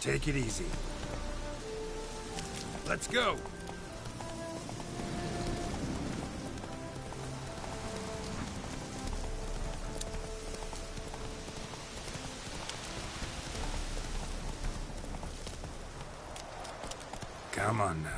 Take it easy. Let's go! Come on now.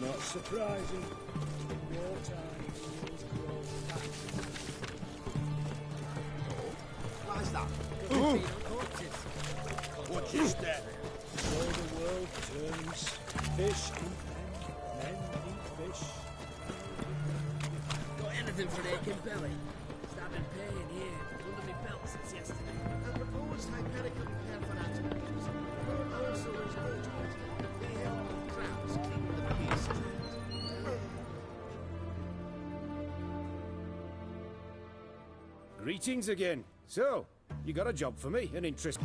Not surprising. Wartime rules grow fast. Why's that? Watch your step. So the world turns. Fish eat men eat fish. Got anything for an aching belly? Started paying here. Under my belt since yesterday. I propose hypericum per fanaticus. Also is urgent. The hell of crowds king of the beast. Greetings again. So, you got a job for me, an interest.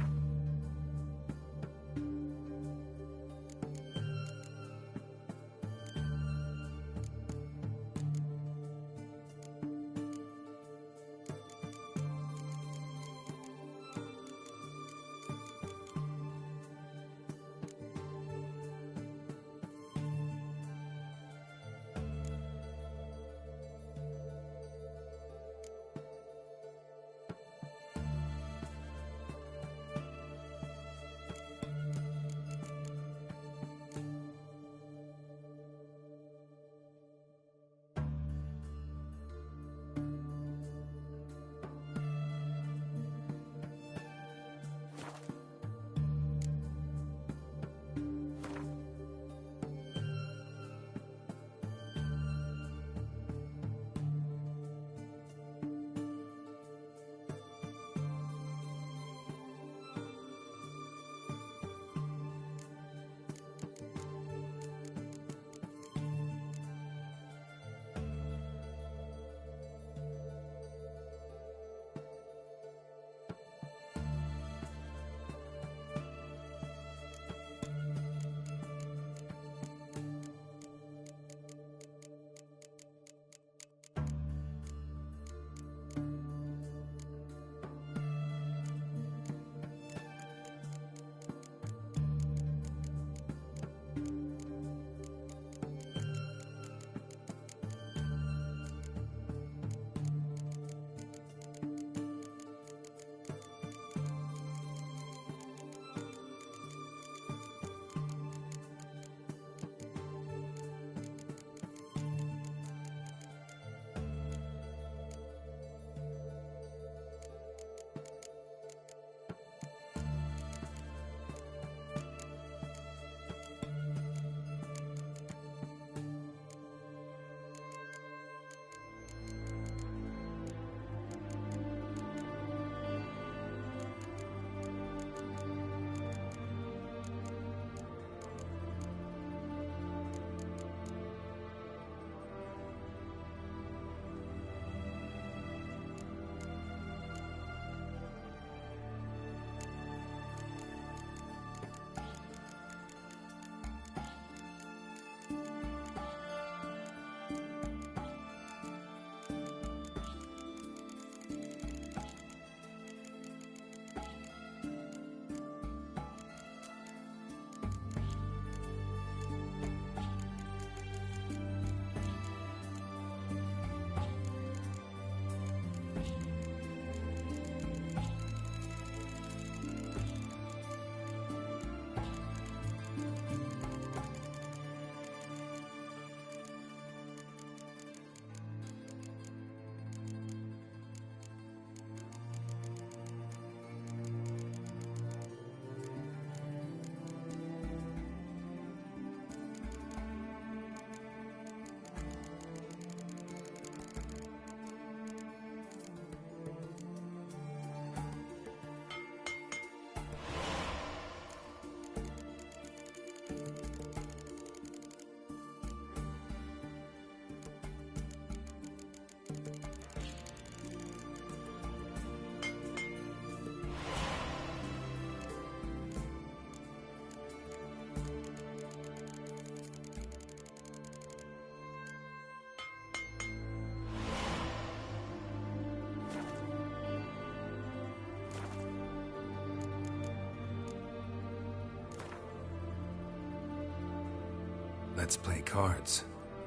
Let's play cards.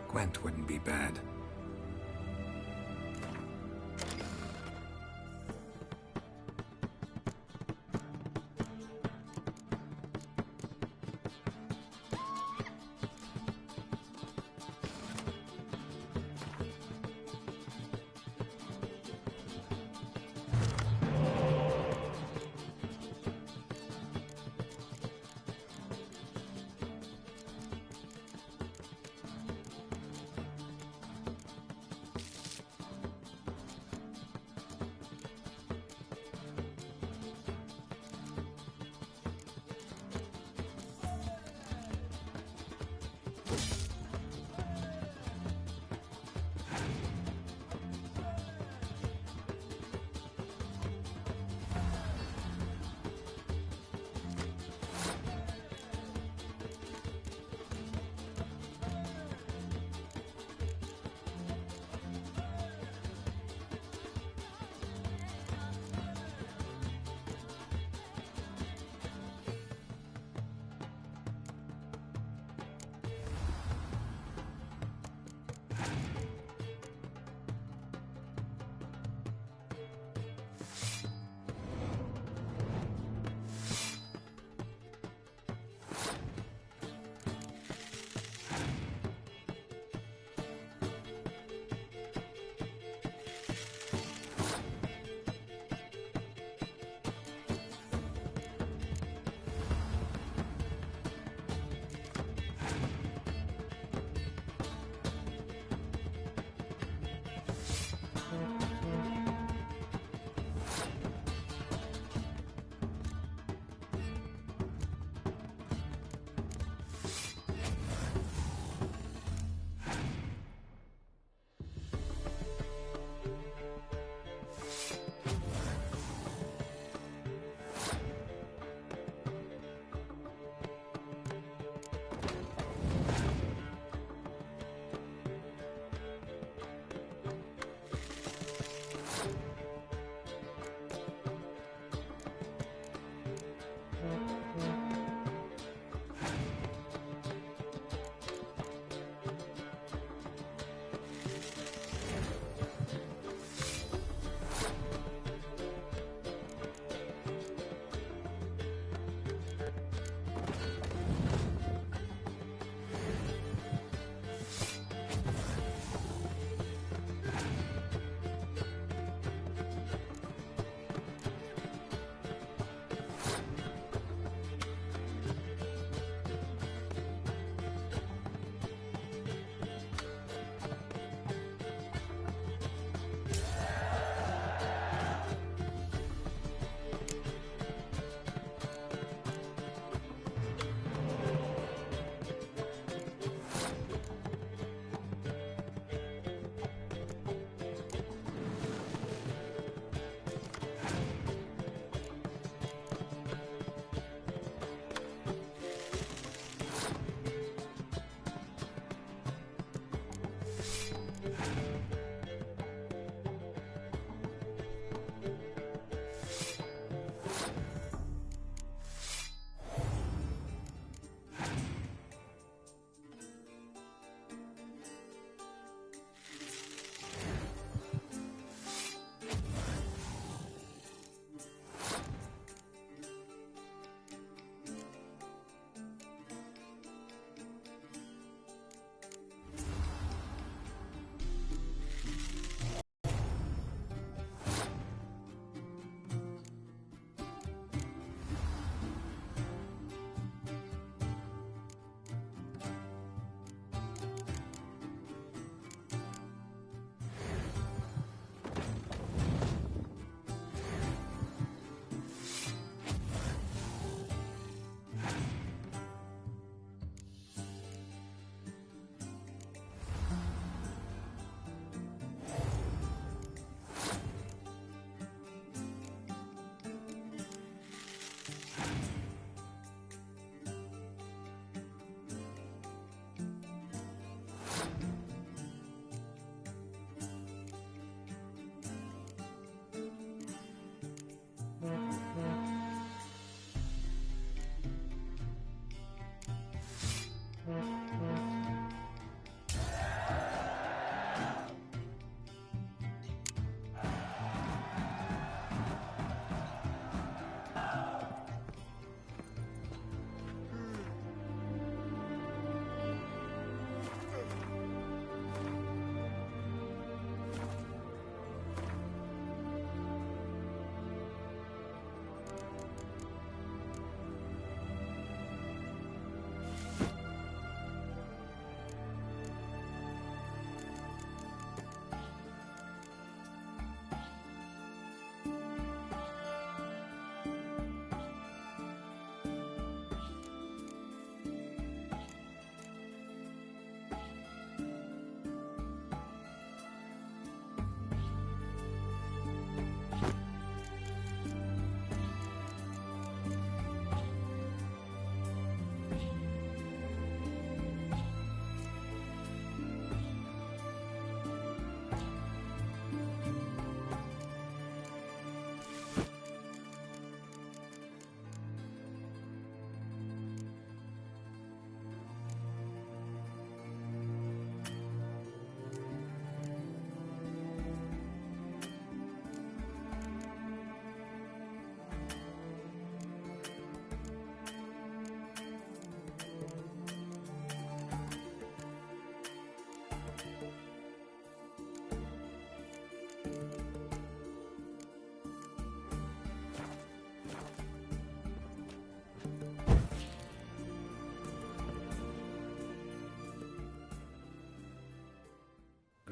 Gwent wouldn't be bad.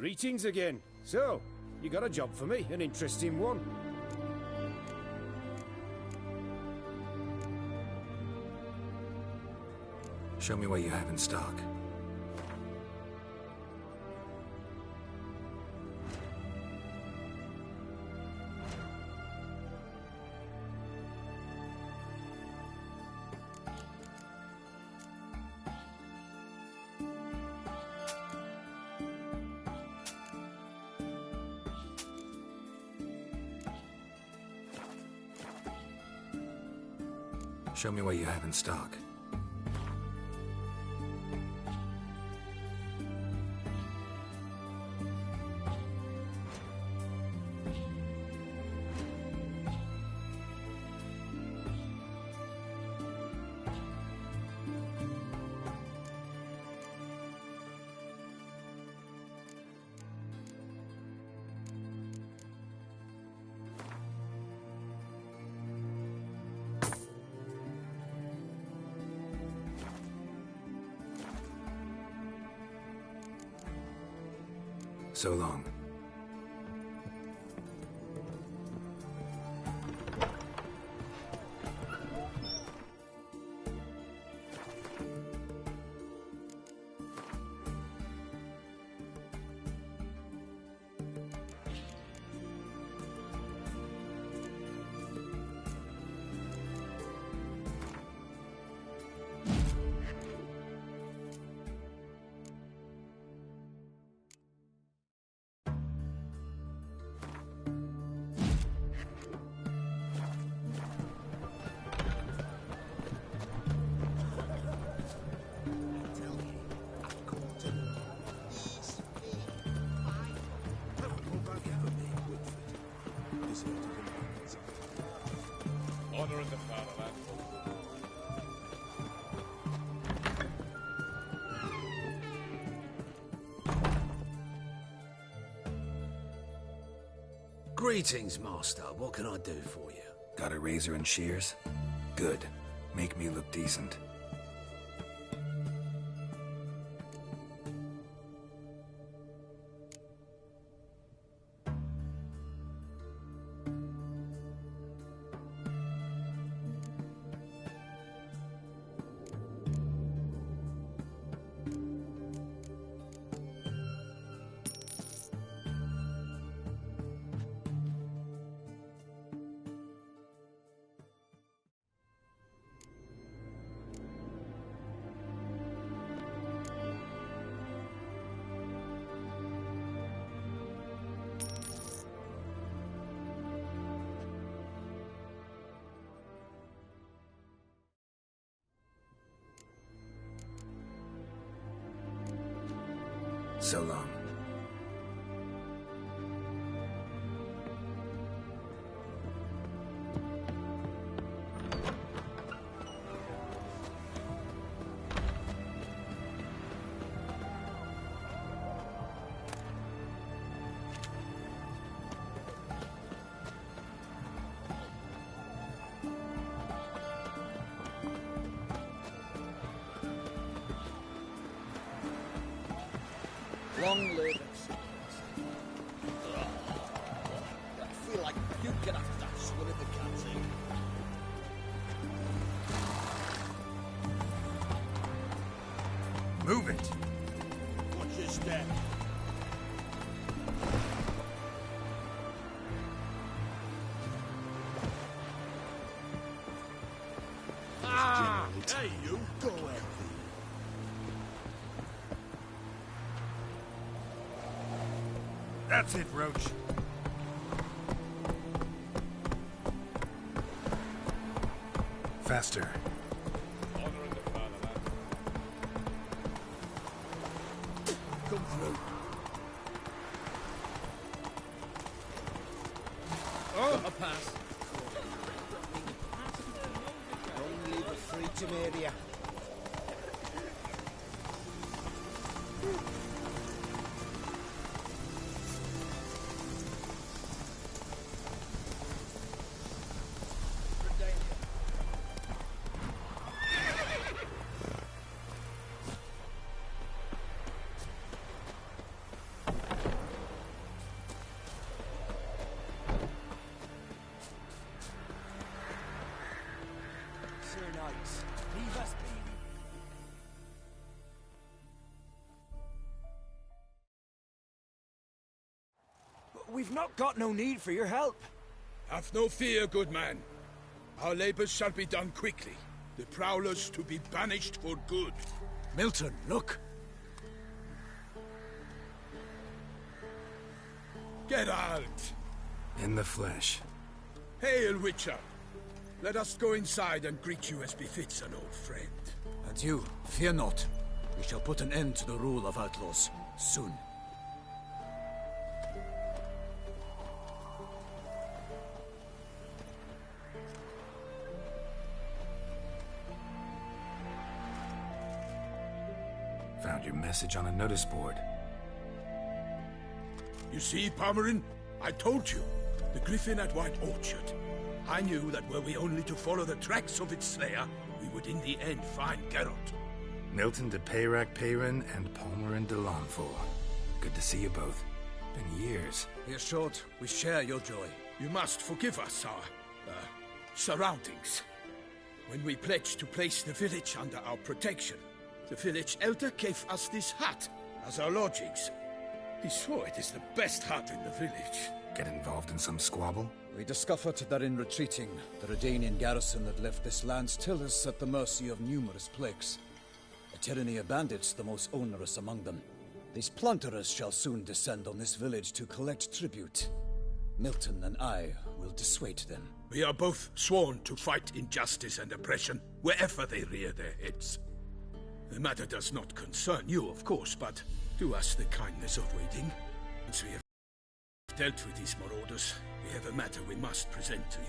Greetings again. So, you got a job for me, an interesting one. Show me what you have in stock. Show me what you have in stock. So long. Honor in the fatherland. Greetings, Master. What can I do for you? Got a razor and shears? Good. Make me look decent. So long. Long live and I feel like puking after that swim in the canteen. Move it! Watch your step. Ah! Hey, you! Go ahead. That's it, Roach. Faster. Honor in the fatherland. Come through. Oh! A pass. Only the freedom area. Thanks. Leave us be. We've not got no need for your help. Have no fear, good man. Our labors shall be done quickly. The prowlers to be banished for good. Milton, look! Geralt! In the flesh. Hail, Witcher! Let us go inside and greet you as befits an old friend. And you, fear not. We shall put an end to the rule of outlaws, soon. Found your message on a notice board. You see, Palmerin? I told you. The griffin at White Orchard. I knew that were we only to follow the tracks of its slayer, we would in the end find Geralt. Milton de Peyrac Peyrin and Palmerin de Lawnfall. Good to see you both. Been years. Be assured, we share your joy. You must forgive us our, surroundings. When we pledged to place the village under our protection, the village elder gave us this hut as our lodgings. He swore it is the best hut in the village. Get involved in some squabble? We discovered that in retreating, the Redanian garrison that left this land still is at the mercy of numerous plagues. A tyranny of bandits, the most onerous among them. These plunderers shall soon descend on this village to collect tribute. Milton and I will dissuade them. We are both sworn to fight injustice and oppression wherever they rear their heads. The matter does not concern you, of course, but do us the kindness of waiting. Once we have dealt with these marauders, we have a matter we must present to you.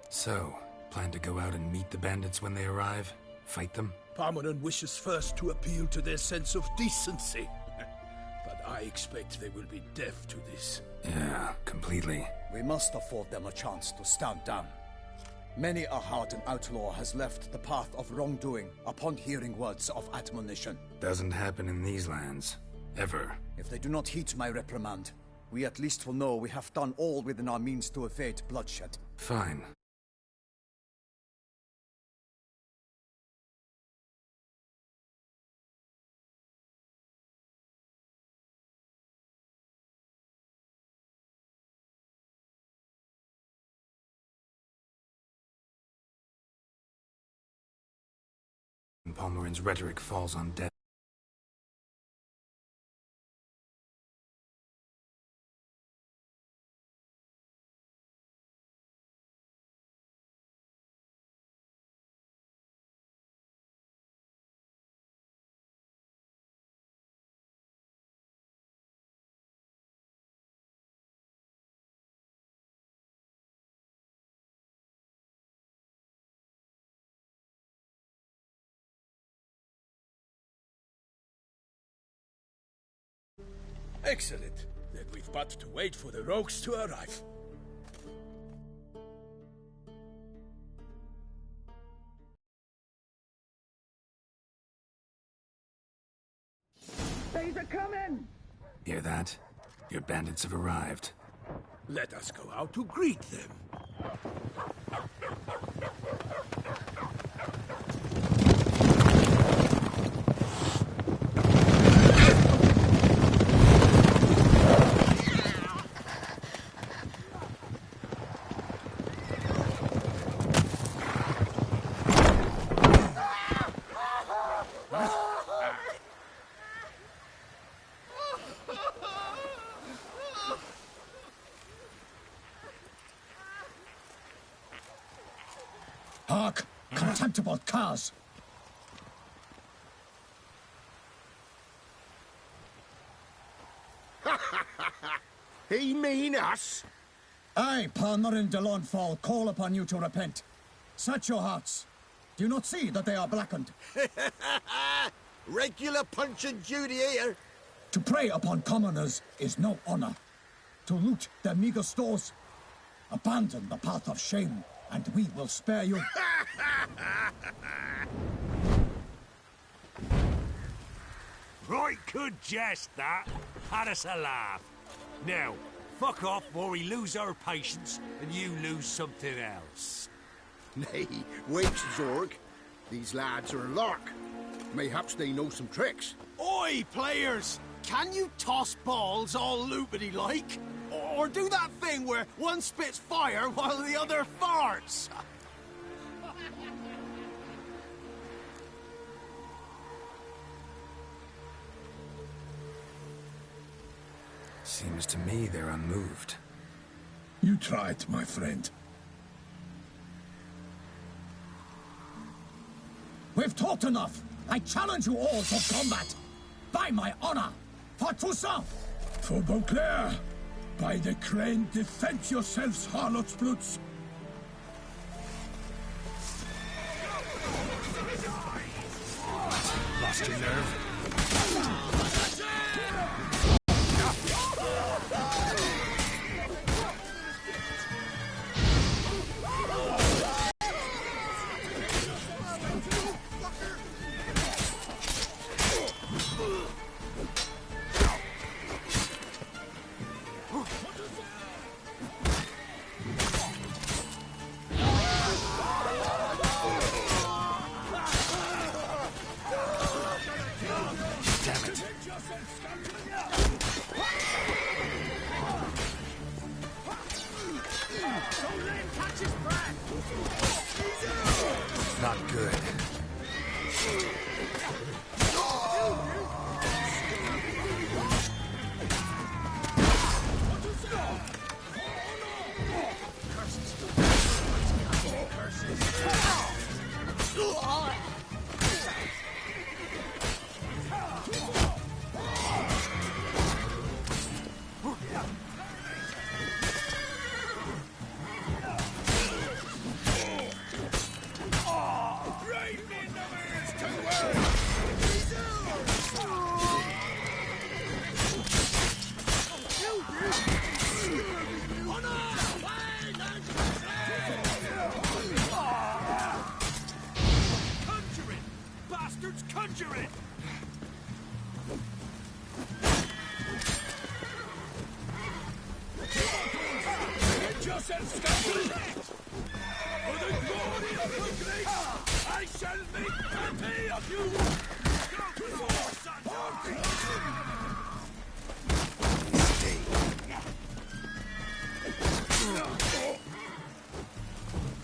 So, plan to go out and meet the bandits when they arrive? Fight them? Palmerin wishes first to appeal to their sense of decency. But I expect they will be deaf to this. Yeah, completely. We must afford them a chance to stand down. Many a hardened outlaw has left the path of wrongdoing upon hearing words of admonition. Doesn't happen in these lands. Ever. If they do not heed my reprimand, we at least will know we have done all within our means to evade bloodshed. Fine. Palmerin's rhetoric falls on deaf. Excellent. Then we've but to wait for the rogues to arrive. They're coming! Hear that? Your bandits have arrived. Let us go out to greet them. Hark! Contemptible curs! He mean us? I, Palmerin de Lawnfall, call upon you to repent. Set your hearts. Do you not see that they are blackened? Regular punch and duty here. To prey upon commoners is no honor. To loot their meager stores, abandon the path of shame, and we will spare you. Right good jest, that. Had us a laugh. Now, fuck off or we lose our patience and you lose something else. Nay, wait, Zorg. These lads are a lark. Mayhaps they know some tricks. Oi, players! Can you toss balls all loopity-like? Or do that thing where one spits fire while the other farts? Seems to me they're unmoved. You tried, my friend. We've talked enough. I challenge you all to combat. By my honor, for Toussaint. For Beauclair, by the crane, defend yourselves, harlots bloods. Lost your nerve? Not good. Conjuring! Get yourself scattered! For the glory of the great, I shall make plenty of you! Go before, son!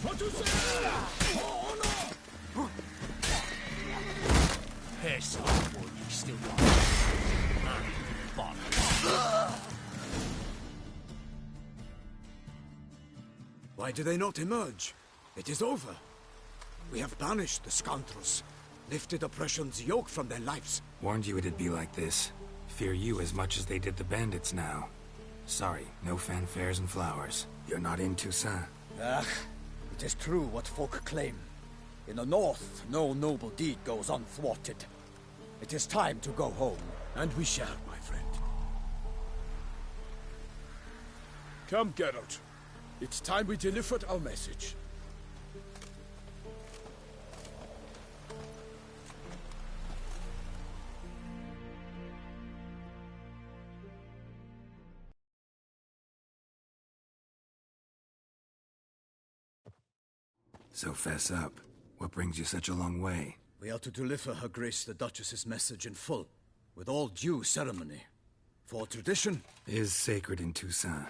What to say? Oh, no! Piss off, boy, you still got Why do they not emerge? It is over. We have banished the scoundrels, lifted oppression's yoke from their lives. Warned you it'd be like this. Fear you as much as they did the bandits now. Sorry, no fanfares and flowers. You're not in Toussaint. Ah, it is true what folk claim. In the north, no noble deed goes unthwarted. It is time to go home. And we shall, my friend. Come, Geralt. It's time we delivered our message. So fess up. What brings you such a long way? We are to deliver Her Grace the Duchess's message in full, with all due ceremony. For tradition is sacred in Toussaint.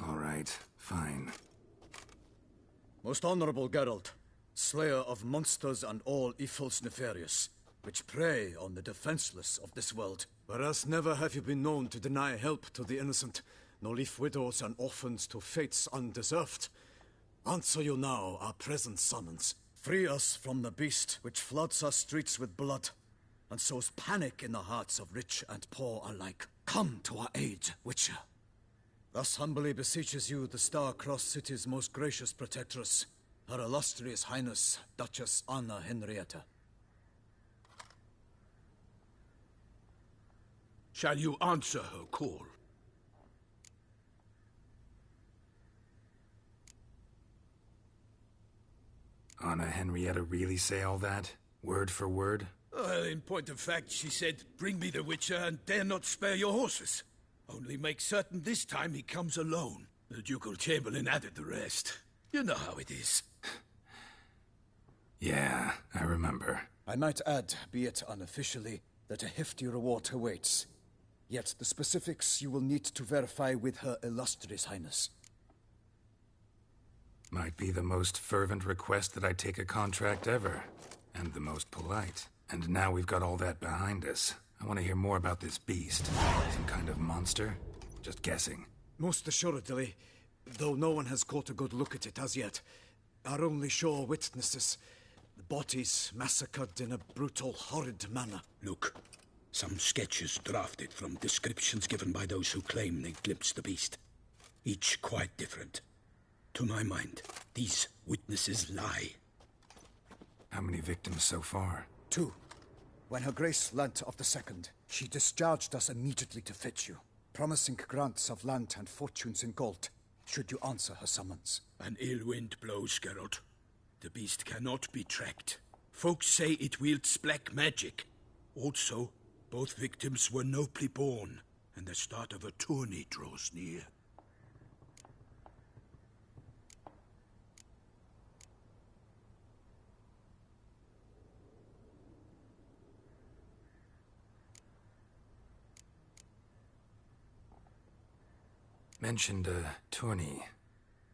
All right, fine. Most honorable Geralt, slayer of monsters and all evils nefarious, which prey on the defenseless of this world. Whereas never have you been known to deny help to the innocent, nor leave widows and orphans to fates undeserved. Answer you now our present summons. Free us from the beast which floods our streets with blood, and sows panic in the hearts of rich and poor alike. Come to our aid, Witcher. Thus humbly beseeches you the star-crossed city's most gracious protectress, Her illustrious Highness, Duchess Anna Henrietta. Shall you answer her call? Anna Henrietta really say all that? Word for word? Well, in point of fact, she said, bring me the Witcher and dare not spare your horses. Only make certain this time he comes alone. The Ducal Chamberlain added the rest. You know how it is. Yeah, I remember. I might add, be it unofficially, that a hefty reward awaits. Yet the specifics you will need to verify with Her Illustrious Highness. Might be the most fervent request that I take a contract ever. And the most polite. And now we've got all that behind us. I want to hear more about this beast. Some kind of monster? Just guessing. Most assuredly, though no one has caught a good look at it as yet. Our only sure witnesses. The bodies massacred in a brutal, horrid manner. Look, some sketches drafted from descriptions given by those who claim they glimpsed the beast. Each quite different. To my mind, these witnesses lie. How many victims so far? 2. When Her Grace learnt of the second, she discharged us immediately to fetch you, promising grants of land and fortunes in gold, should you answer her summons. An ill wind blows, Geralt. The beast cannot be tracked. Folks say it wields black magic. Also, both victims were nobly born, and the start of a tourney draws near. Mentioned a tourney.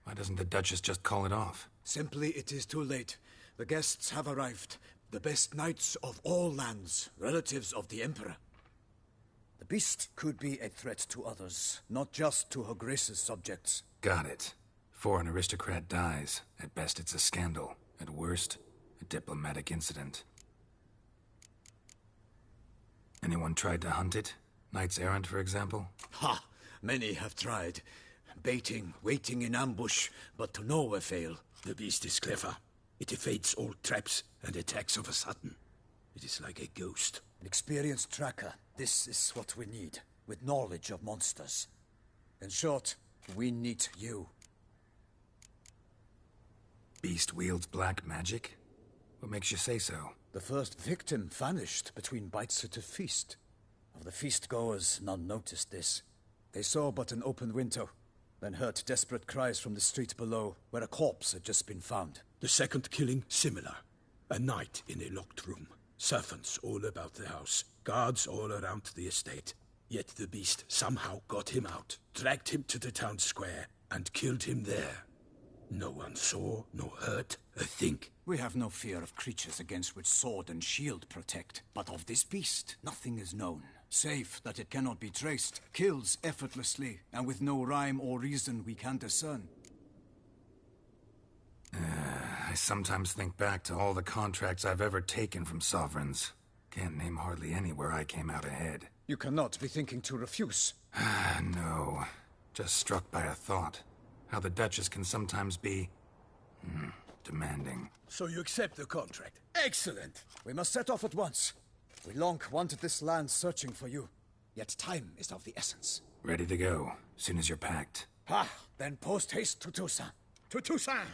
Why doesn't the Duchess just call it off? Simply, it is too late. The guests have arrived. The best knights of all lands, relatives of the Emperor. The beast could be a threat to others, not just to Her Grace's subjects. Got it. Before an aristocrat dies, at best it's a scandal. At worst, a diplomatic incident. Anyone tried to hunt it? Knights errant, for example? Ha! Many have tried. Baiting, waiting in ambush, but to no avail. The beast is clever. It evades all traps and attacks of a sudden. It is like a ghost. An experienced tracker. This is what we need, with knowledge of monsters. In short, we need you. Beast wields black magic? What makes you say so? The first victim vanished between bites at a feast. Of the feast-goers, none noticed this. They saw but an open window, then heard desperate cries from the street below, where a corpse had just been found. The second killing, similar. A night in a locked room. Servants all about the house. Guards all around the estate. Yet the beast somehow got him out, dragged him to the town square, and killed him there. No one saw, nor heard a thing. We have no fear of creatures against which sword and shield protect. But of this beast, nothing is known. Save that it cannot be traced, kills effortlessly, and with no rhyme or reason we can discern. I sometimes think back to all the contracts I've ever taken from sovereigns. Can't name hardly any where I came out ahead. You cannot be thinking to refuse. No. Just struck by a thought. How the Duchess can sometimes be... demanding. So you accept the contract. Excellent! We must set off at once. We long wanted this land searching for you. Yet time is of the essence. Ready to go, soon as you're packed. Then post-haste to Toussaint. To Toussaint!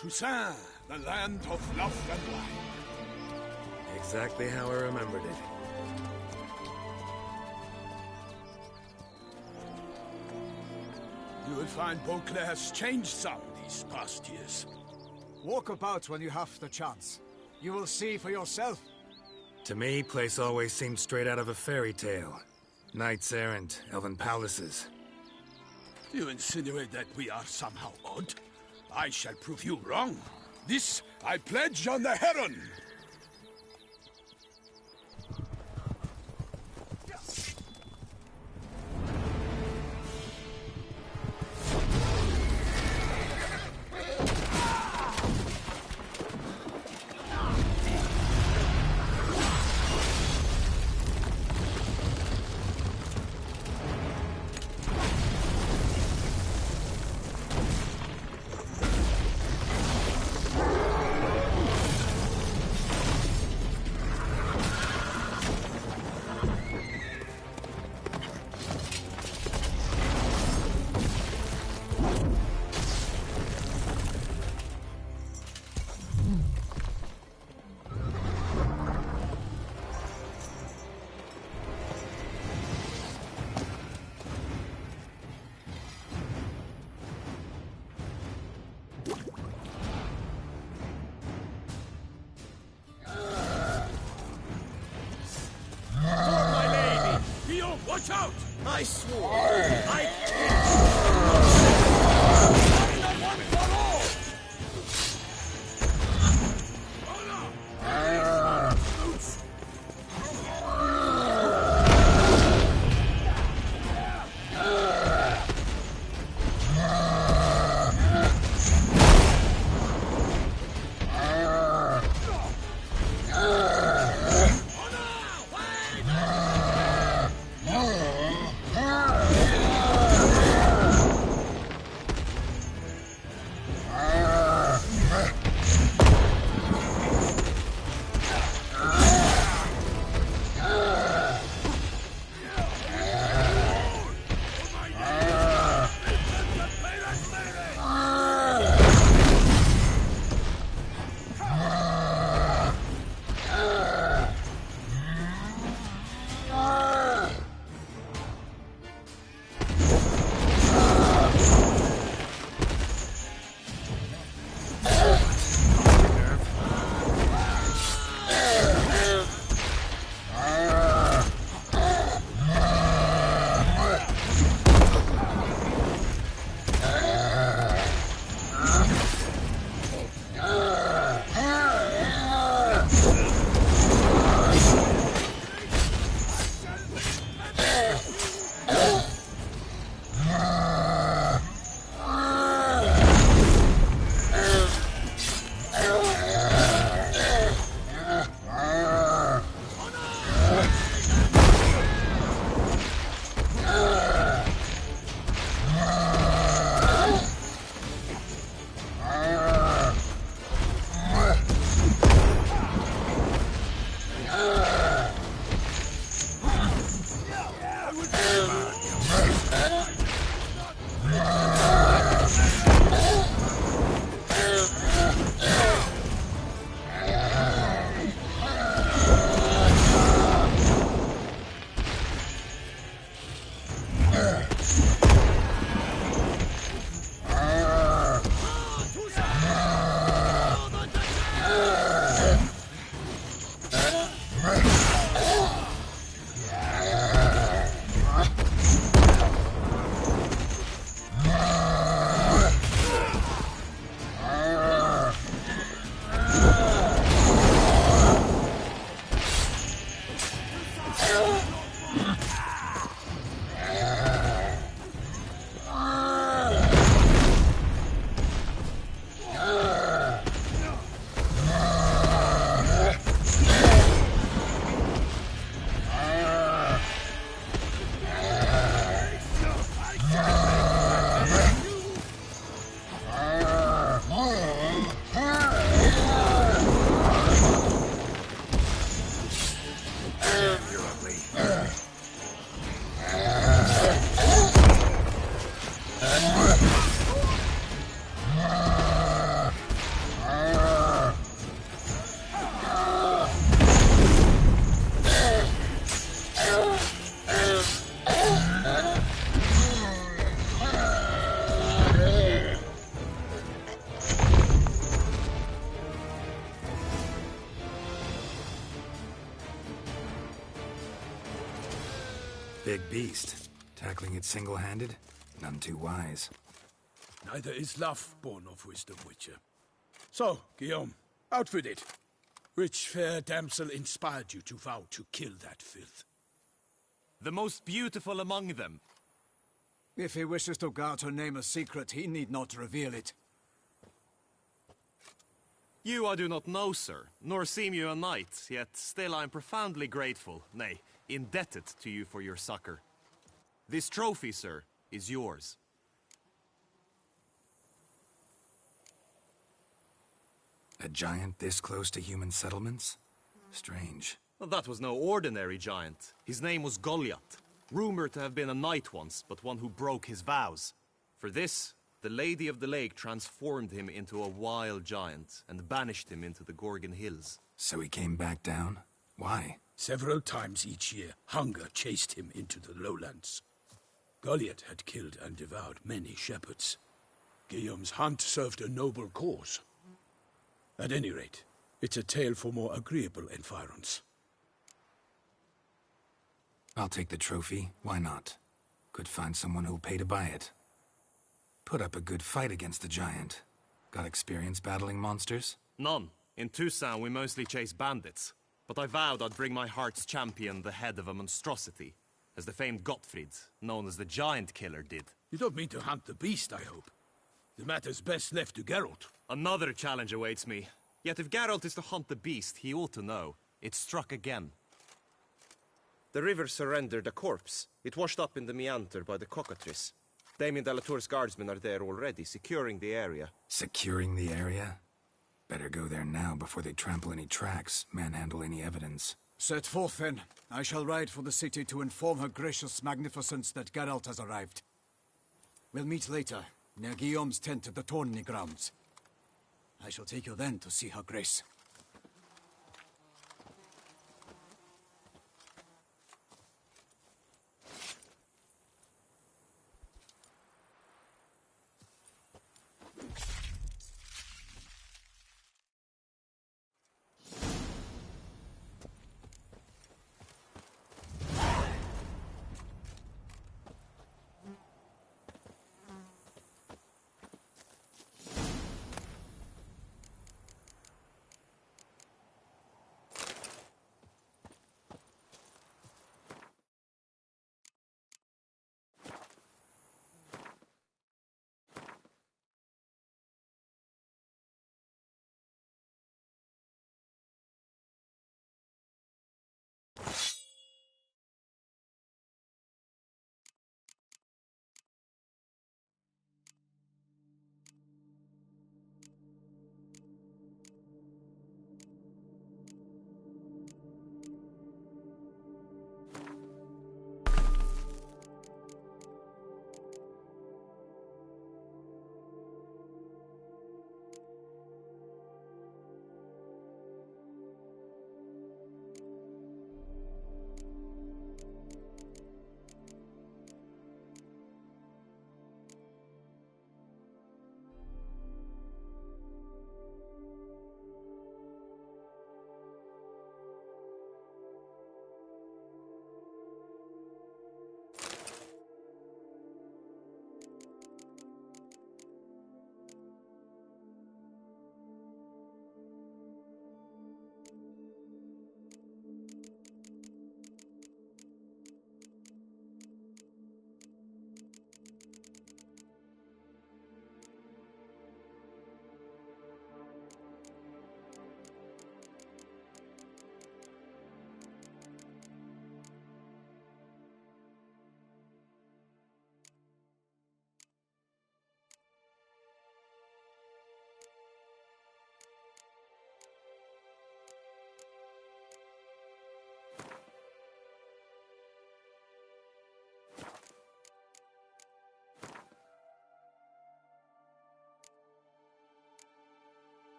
Toussaint, the land of love and wine. Exactly how I remembered it. You will find Beauclair's changed some these past years. Walk about when you have the chance. You will see for yourself. To me, place always seemed straight out of a fairy tale. Knights errant, elven palaces. You insinuate that we are somehow odd? I shall prove you wrong. This I pledge on the Heron. Watch out! I swore. beast. Tackling it single-handed? None too wise. Neither is love born of wisdom, Witcher. So, Guillaume, out with it. Which fair damsel inspired you to vow to kill that filth? The most beautiful among them. If he wishes to guard her name a secret, he need not reveal it. You I do not know, sir, nor seem you a knight, yet still I am profoundly grateful, nay, indebted to you for your succor. This trophy, sir, is yours. A giant this close to human settlements? Strange. Well, that was no ordinary giant. His name was Goliath, rumored to have been a knight once, but one who broke his vows. For this, the Lady of the Lake transformed him into a wild giant and banished him into the Gorgon Hills. So he came back down? Why? Several times each year, hunger chased him into the lowlands. Goliath had killed and devoured many shepherds. Guillaume's hunt served a noble cause. At any rate, it's a tale for more agreeable environs. I'll take the trophy. Why not? Could find someone who'll pay to buy it. Put up a good fight against the giant. Got experience battling monsters? None. In Toussaint, we mostly chase bandits. But I vowed I'd bring my heart's champion the head of a monstrosity, as the famed Gottfried, known as the Giant Killer, did. You don't mean to hunt the beast, I hope. The matter's best left to Geralt. Another challenge awaits me. Yet if Geralt is to hunt the beast, he ought to know. It struck again. The river surrendered a corpse. It washed up in the meander by the cockatrice. Damien de la Tour's guardsmen are there already, securing the area. Securing the area? Better go there now before they trample any tracks, manhandle any evidence. Set forth, then. I shall ride for the city to inform her gracious magnificence that Geralt has arrived. We'll meet later, near Guillaume's tent at the tourney grounds. I shall take you then to see her grace.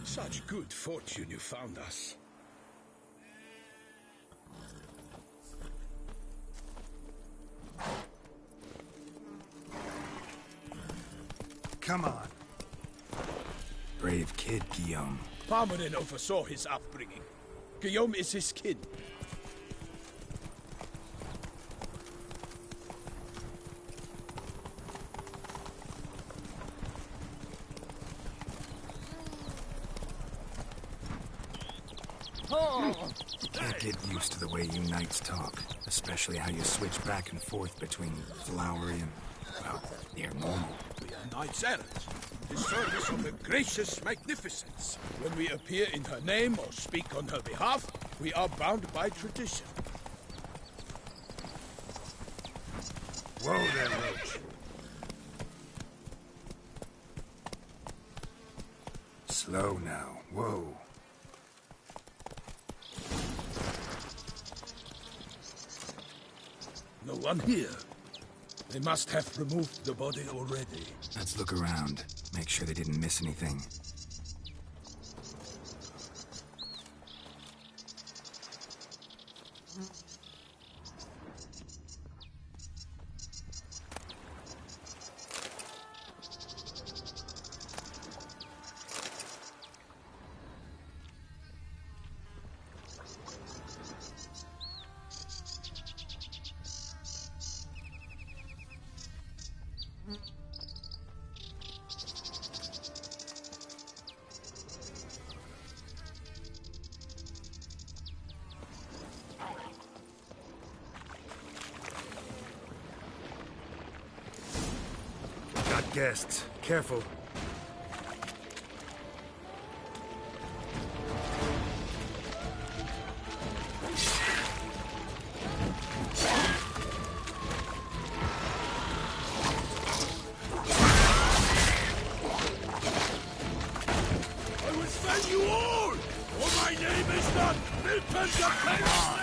Such good fortune you found us. come on. Brave kid, Guillaume. Parmanin oversaw his upbringing. Guillaume is his kin. Can't get used to the way you knights talk, especially how you switch back and forth between flowery and, well, near normal. We are knights errant, in the service of her gracious magnificence. When we appear in her name or speak on her behalf, we are bound by tradition. Whoa there, Roach. Slow now, whoa. No one here. They must have removed the body already. Let's look around. Make sure they didn't miss anything. Got guests. Careful. I will send you all! For my name is not Milton the Pale.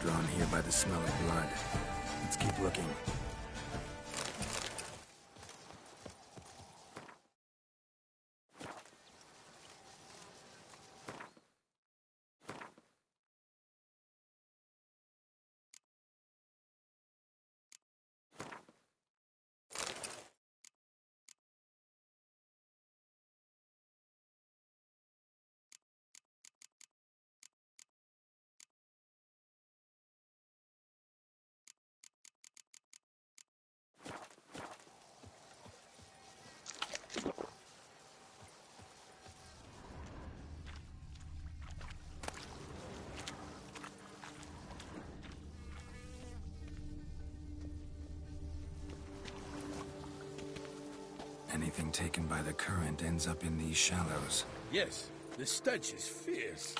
Drawn here by the smell of blood. Let's keep looking. Anything taken by the current ends up in these shallows. Yes, the stench is fierce.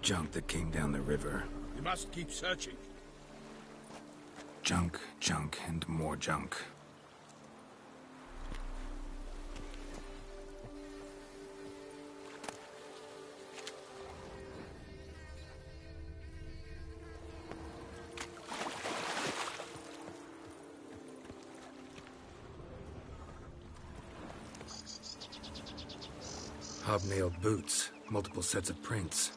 Junk that came down the river. We must keep searching. Junk, junk, and more junk. Hobnailed boots, multiple sets of prints.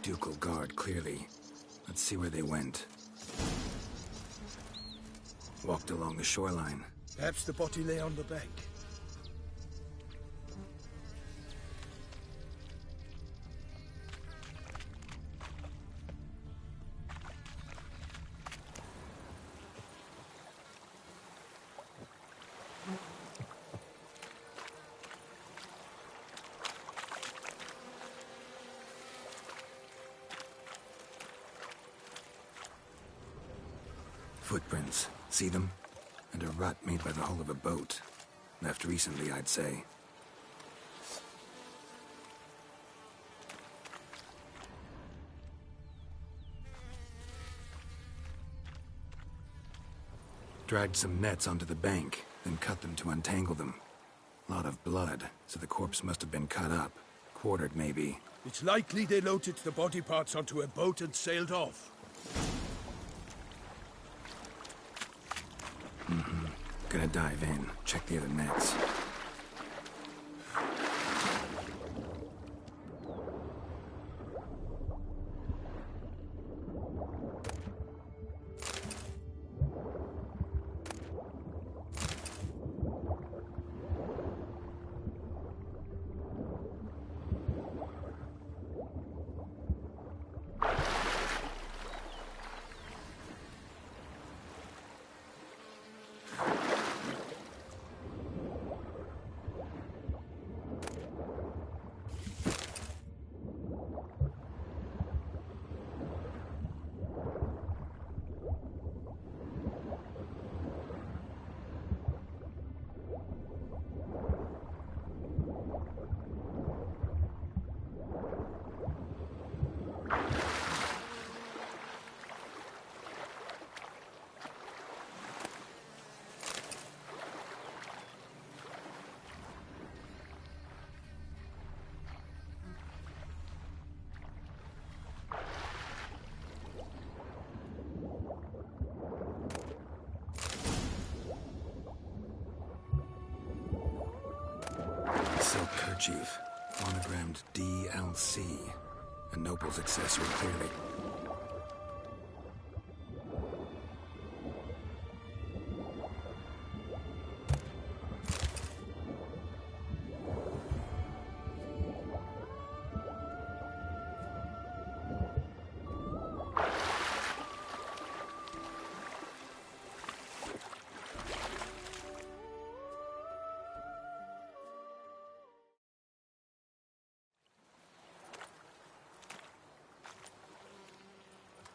Ducal guard, clearly. Let's see where they went. Walked along the shoreline. Perhaps the body lay on the bank. Footprints. See them? And a rut made by the hull of a boat. Left recently, I'd say. Dragged some nets onto the bank, then cut them to untangle them. Lot of blood, so the corpse must have been cut up. Quartered, maybe. It's likely they loaded the body parts onto a boat and sailed off. Gonna dive in, check the other nets. Silk kerchief, monogrammed DLC. A noble's accessory, clearly.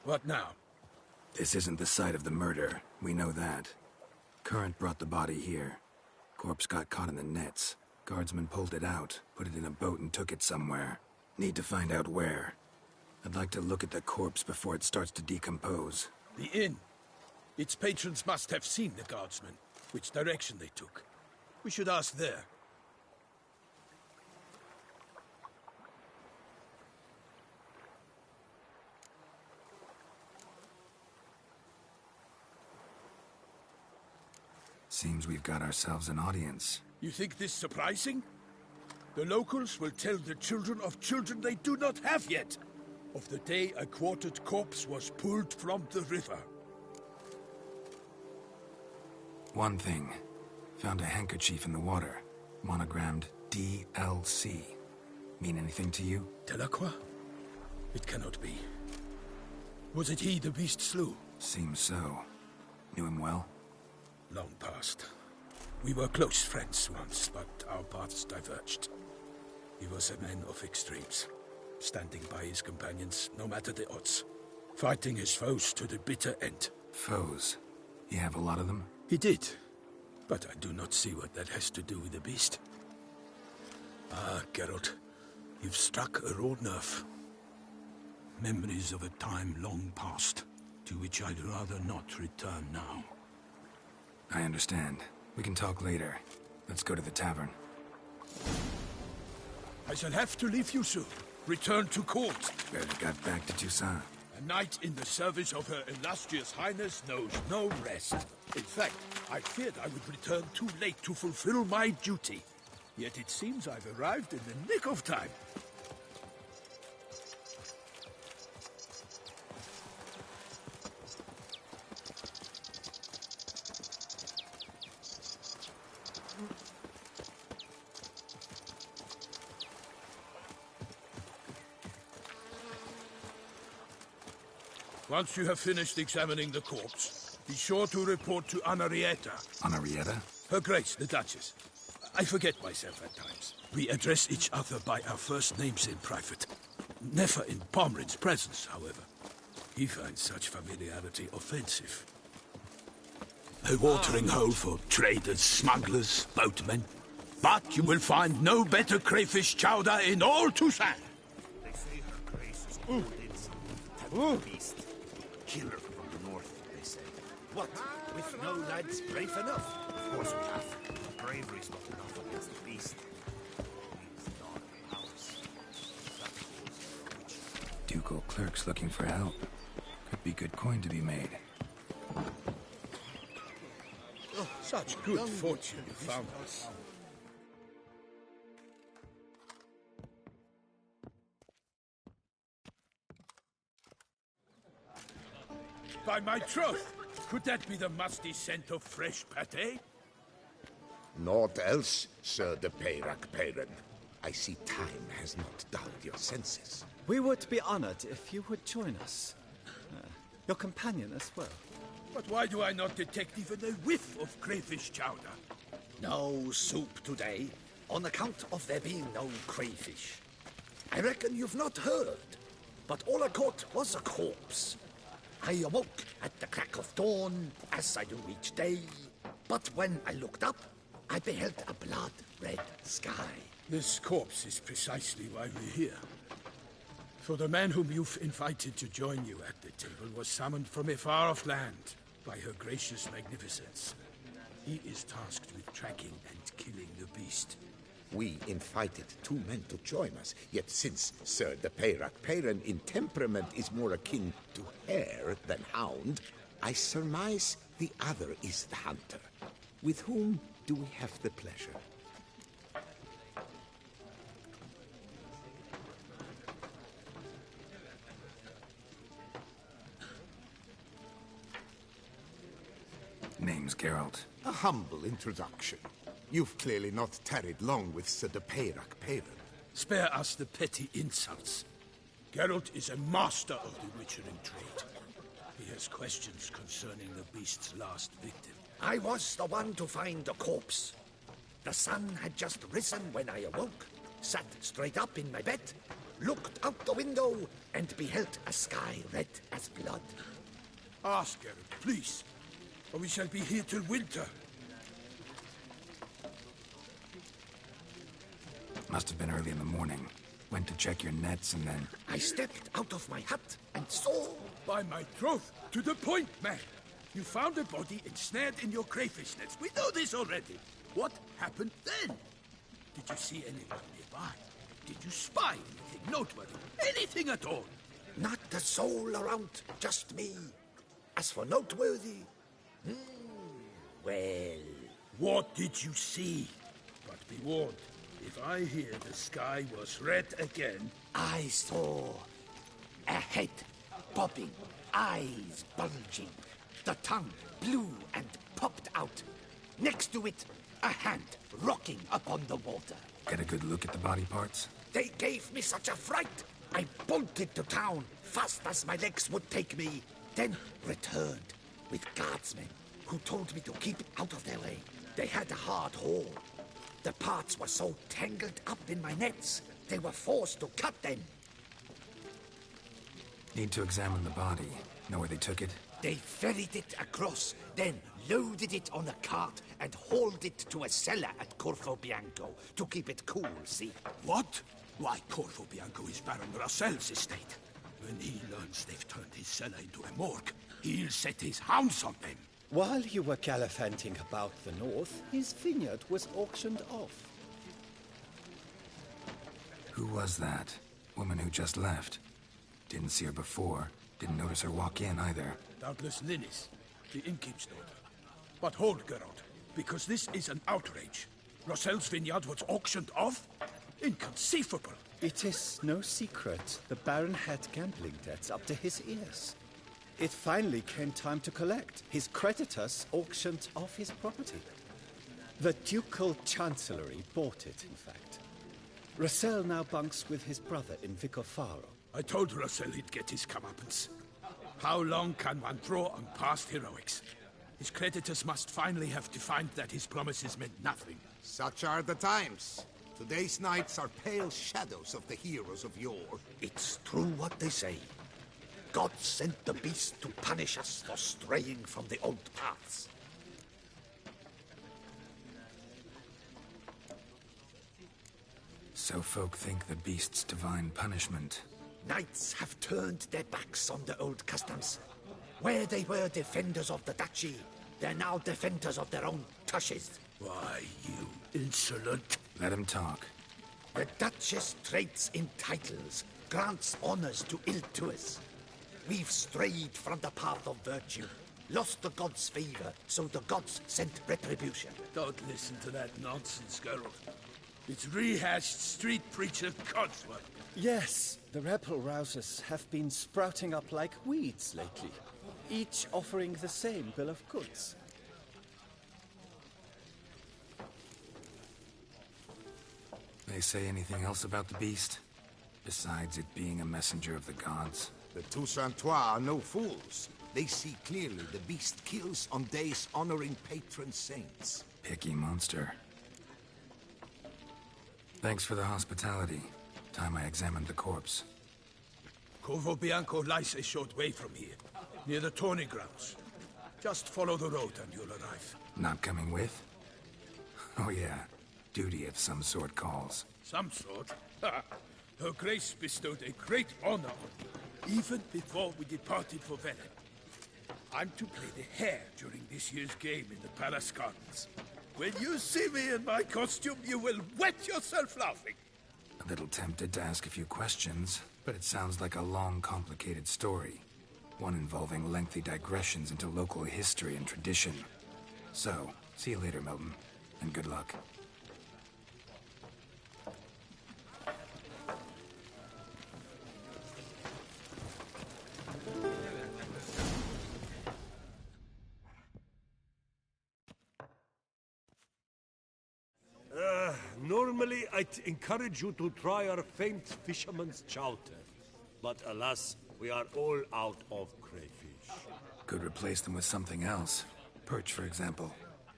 What now? This isn't the site of the murder. We know that. Current brought the body here. Corpse got caught in the nets. Guardsmen pulled it out, put it in a boat and took it somewhere. Need to find out where. I'd like to look at the corpse before it starts to decompose. The inn. Its patrons must have seen the guardsmen, which direction they took. We should ask there. Seems we've got ourselves an audience. You think this surprising? The locals will tell the children of children they do not have yet, of the day a quartered corpse was pulled from the river. One thing. Found a handkerchief in the water. Monogrammed DLC. Mean anything to you? Delacroix? It cannot be. Was it he the beast slew? Seems so. Knew him well? Long past. We were close friends once, but our paths diverged. He was a man of extremes, standing by his companions, no matter the odds. Fighting his foes to the bitter end. Foes? You have a lot of them? He did, but I do not see what that has to do with the beast. Ah, Geralt, you've struck a raw nerve. Memories of a time long past, to which I'd rather not return now. I understand. We can talk later. Let's go to the tavern. I shall have to leave you soon. Return to court. Barely got back to Toussaint. A knight in the service of Her Illustrious Highness knows no rest. In fact, I feared I would return too late to fulfill my duty. Yet it seems I've arrived in the nick of time. Once you have finished examining the corpse, be sure to report to Anarietta. Anarietta? Her Grace, the Duchess. I forget myself at times. We address each other by our first names in private. Never in Pomrin's presence, however. He finds such familiarity offensive. A watering hole for traders, smugglers, boatmen. But you will find no better crayfish chowder in all Toussaint. They say her grace is old in some terrible beast. Killer from the north, they say. What? With no lads brave enough? Of course we have. Bravery's not enough against the beast. It's dark powers. Ducal clerks looking for help. Could be good coin to be made. Oh, such good fortune you found us. By my troth, could that be the musty scent of fresh pate? Naught else, Sir de Peyrac Peyran. I see time has not dulled your senses. We would be honored if you would join us. Your companion as well. But why do I not detect even a whiff of crayfish chowder? No soup today, on account of there being no crayfish. I reckon you've not heard, but all I caught was a corpse. I awoke at the crack of dawn, as I do each day, but when I looked up, I beheld a blood-red sky. This corpse is precisely why we're here. For the man whom you've invited to join you at the table was summoned from a far-off land by her gracious magnificence. He is tasked with tracking and killing the beast. We invited two men to join us, yet since Sir de Peyrac Peyran in temperament is more akin to hare than hound, I surmise the other is the hunter. With whom do we have the pleasure? Name's Geralt. A humble introduction. You've clearly not tarried long with Sir de Peyrac Peyran. Spare us the petty insults. Geralt is a master of the witchering trade. He has questions concerning the beast's last victim. I was the one to find the corpse. The sun had just risen when I awoke, sat straight up in my bed, looked out the window, and beheld a sky red as blood. Ask Geralt, please, or we shall be here till winter. Must have been early in the morning. Went to check your nets and then... I stepped out of my hut and saw... By my troth, to the point, man. You found a body ensnared in your crayfish nets. We know this already. What happened then? Did you see anyone nearby? Did you spy anything noteworthy? Anything at all? Not a soul around, just me. As for noteworthy... well... What did you see? But be warned, if I hear the sky was red again... I saw a head bobbing, eyes bulging, the tongue blue and popped out. Next to it, a hand rocking upon the water. Get a good look at the body parts? They gave me such a fright. I bolted to town fast as my legs would take me, then returned with guardsmen who told me to keep out of their way. They had a hard haul. The parts were so tangled up in my nets, they were forced to cut them. Need to examine the body. Know where they took it? They ferried it across, then loaded it on a cart and hauled it to a cellar at Corvo Bianco to keep it cool, see? What? Why, Corvo Bianco is Baron Russell's estate. When he learns they've turned his cellar into a morgue, he'll set his hounds on them. While you were gallivanting about the north, his vineyard was auctioned off. Who was that? Woman who just left. Didn't see her before. Didn't notice her walk in either. Doubtless Linnis, the innkeep's daughter. But hold, Geralt, because this is an outrage. Rossel's vineyard was auctioned off? Inconceivable. It is no secret. The Baron had gambling debts up to his ears. It finally came time to collect. His creditors auctioned off his property. The Ducal Chancellery bought it, in fact. Rossel now bunks with his brother in Vicofaro. I told Rossel he'd get his comeuppance. How long can one draw on past heroics? His creditors must finally have defined that his promises meant nothing. Such are the times. Today's knights are pale shadows of the heroes of yore. It's true what they say. God sent the beast to punish us for straying from the old paths. So folk think the beast's divine punishment. Knights have turned their backs on the old customs. Where they were defenders of the duchy, they're now defenders of their own tushes. Why, you insolent... Let him talk. The Duchess trades in titles, grants honors to ill-doers. We've strayed from the path of virtue, lost the gods' favor, so the gods sent retribution. Don't listen to that nonsense, Geralt. It's rehashed street preacher codswork. Yes, the rebel rousers have been sprouting up like weeds lately, each offering the same bill of goods. They say anything else about the beast? Besides it being a messenger of the gods? The Toussaintois are no fools. They see clearly the beast kills on days honoring patron saints. Picky monster. Thanks for the hospitality. Time I examined the corpse. Corvo Bianco lies a short way from here, near the tourney grounds. Just follow the road and you'll arrive. Not coming with? Oh yeah, duty of some sort calls. Some sort? Her Grace bestowed a great honor on me, even before we departed for Velen. I'm to play the hare during this year's game in the Palace Gardens. When you see me in my costume, you will wet yourself laughing. A little tempted to ask a few questions, but it sounds like a long, complicated story. One involving lengthy digressions into local history and tradition. So, see you later, Milton, and good luck. Normally, I'd encourage you to try our famed fisherman's chowder. But alas, we are all out of crayfish. Could replace them with something else. Perch, for example.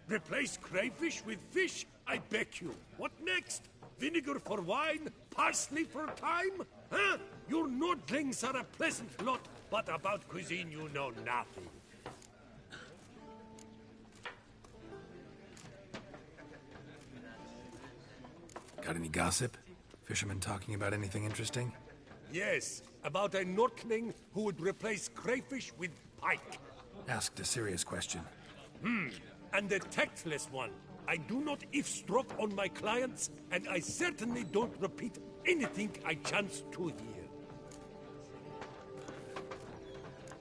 Replace crayfish with fish? I beg you. What next? Vinegar for wine? Parsley for thyme? Huh? Your Nordlings are a pleasant lot, but about cuisine you know nothing. Got any gossip? Fishermen talking about anything interesting? Yes, about a Nordling who would replace crayfish with pike. Asked a serious question. And a tactless one. I do not eavesdrop on my clients, and I certainly don't repeat anything I chance to hear.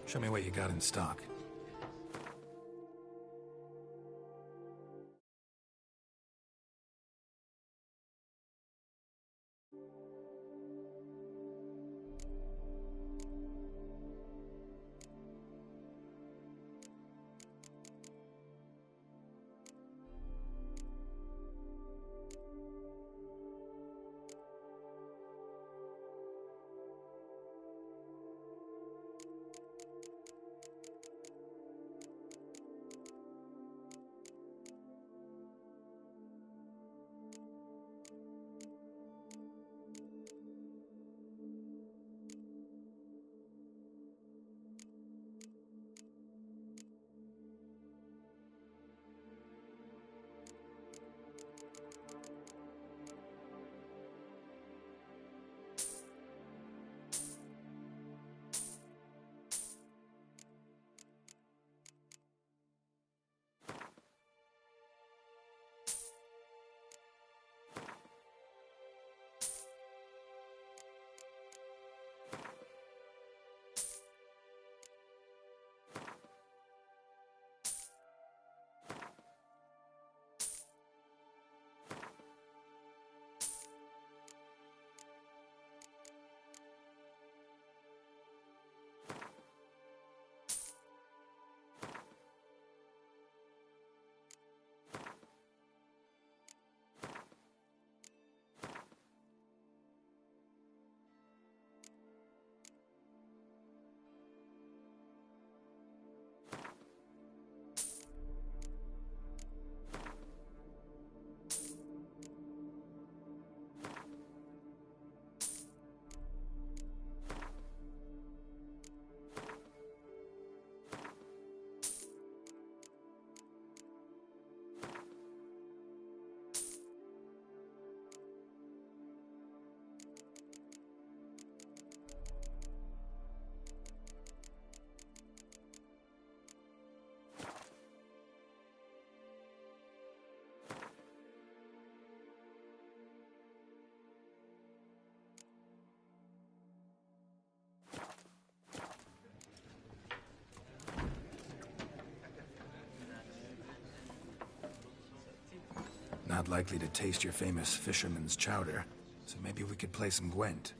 Show me what you got in stock. not likely to taste your famous fisherman's chowder, so maybe we could play some Gwent.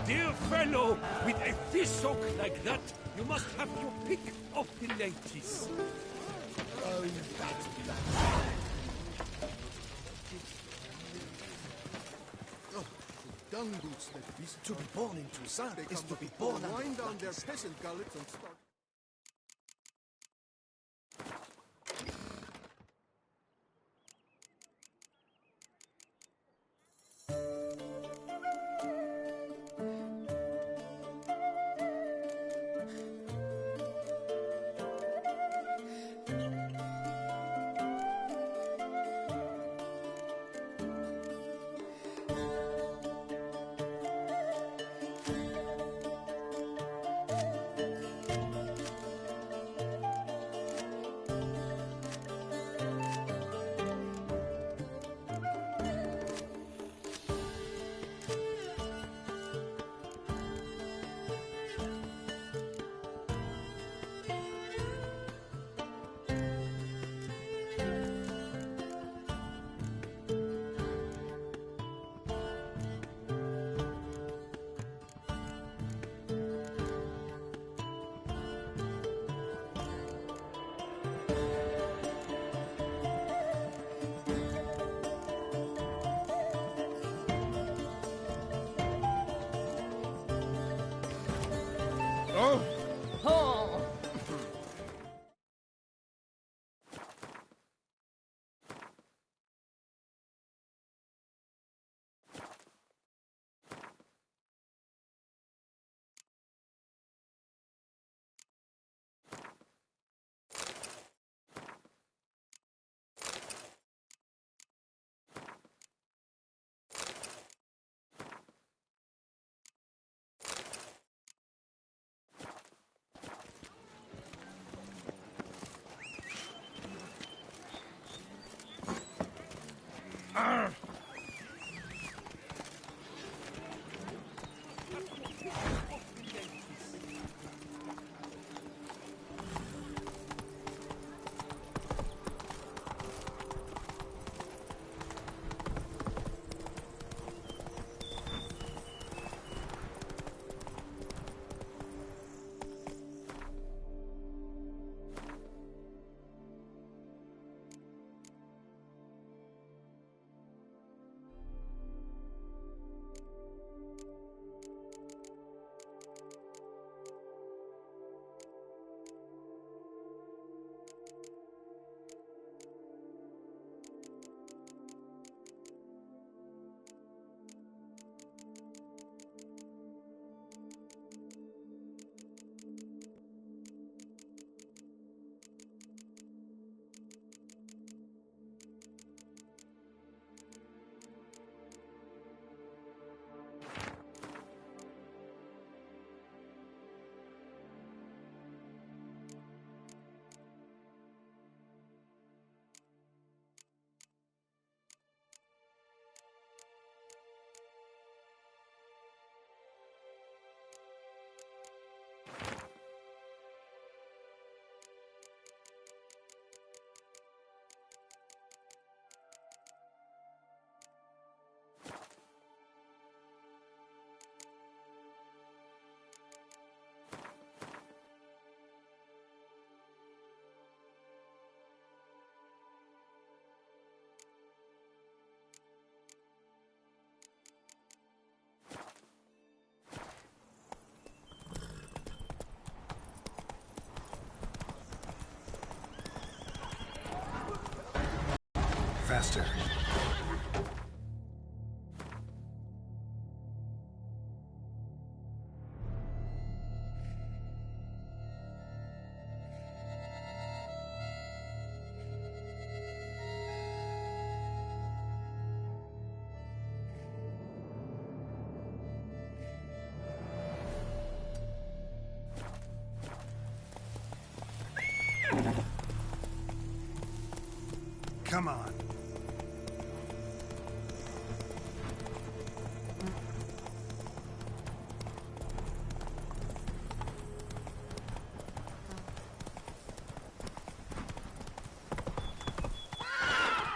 Dear fellow, with a fish hook like that, you must have your pick of the ladies. Oh, that's dung boots that beast. To be born in Toussaint They is come to be looking born for under wind the down their blackest peasant gullets and start. Faster. Come on.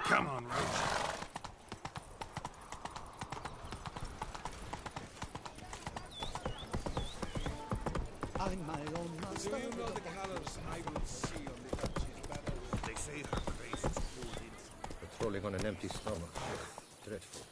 Come on, Roach. I'm my own master. Do you know the colors I would see on the Duchy's banner? They say her grace is pulled in. Patrolling on an empty stomach. Dreadful.